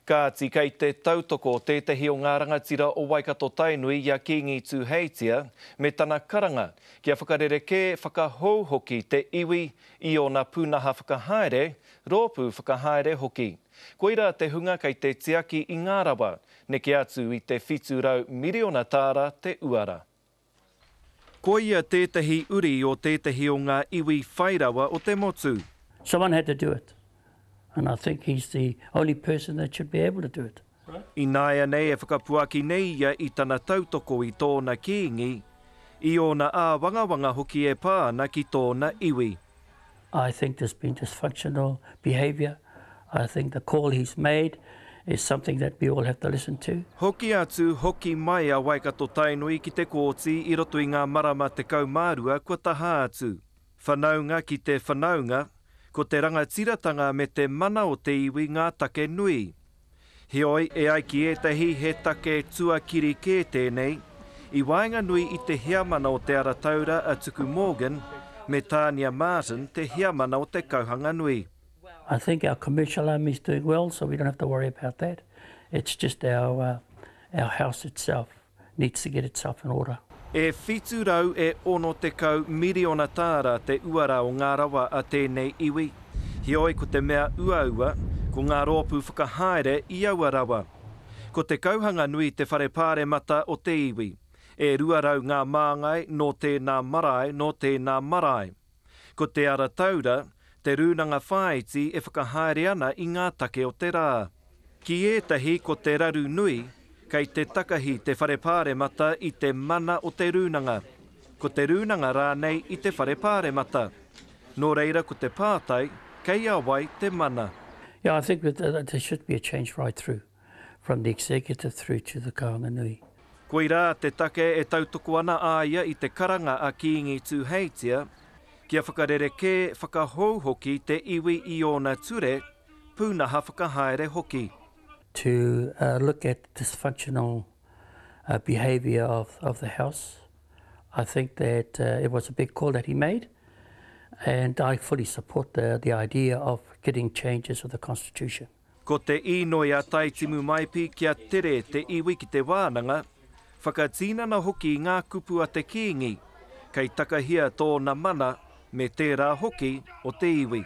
Ka tika i te tautoko tētahi o ngā rangatira o Waikato Tainui ia Kingi Tūheitia me tana karanga kia whakarereke whakahou hoki te iwi i o na pūnaha whakahaere, rōpū whakahaere hoki. Koira te hunga kei te tiaki i ngā rawa, neke atu i te whiturau miriona tāra te uara. Ko ia tētahi uri o tētahi o ngā iwi whairawa o te motu. Someone had to do it. And I think he's the only person that should be able to do it. I nāia nei e whakapuaki nei ia i tana tautoko i tōna kiingi, i ona āwangawanga hoki e pāna ki tōna iwi. I think there's been dysfunctional behaviour. I think the call he's made is something that we all have to listen to. Hoki atu hoki mai a Waikato Tainui ki te kōti i roto i ngā marama te kaumārua kua taha atu. Whanaunga ki te whanaunga, ko te rangatiratanga me te mana o te iwi ngā take nui. Heoi e ai ki etahi he take tuakiri kē tēnei, i wainga nui i te hiamana o te arataura a Tuku Morgan, me Tania Martin te hiamana o te kauhanga nui. I think our commercial army is doing well, so we don't have to worry about that. It's just our house itself needs to get itself in order. E whiturau e ono te kau miriona tāra te uara o ngā rawa a tēnei iwi. Hioi ko te mea uaua, ko ngā rōpū whakahaere i aua rawa. Ko te kauhanga nui te wharepāre mata o te iwi. E ruarau ngā māngai no tēnā marae. Ko te arataura, te rūnanga whaiti e whakahaere ana i ngā take o te rā. Ki ētahi ko te raru nui, kei te takahi te wharepāre mata i te mana o te rūnanga. Ko te rūnanga rānei i te wharepāre mata. Nō reira ko te pātai, kei awai te mana. Yeah, I think that there should be a change right through, from the executive through to the kāinga nui. Koirā te take e tautoko ana āia i te karanga a Kingi Tūheitia, kia whakarereke whakahou hoki te iwi i ona ture, pūnaha whakahaere hoki. To look at dysfunctional behaviour of the House. I think that it was a big call that he made, and I fully support the idea of getting changes of the Constitution. Ko te inoi a taitimu maipi kia tere te iwi ki te wānanga, whakatīnana hoki ngā kupu a te kiingi, kei takahia tōna mana me tērā hoki o te iwi.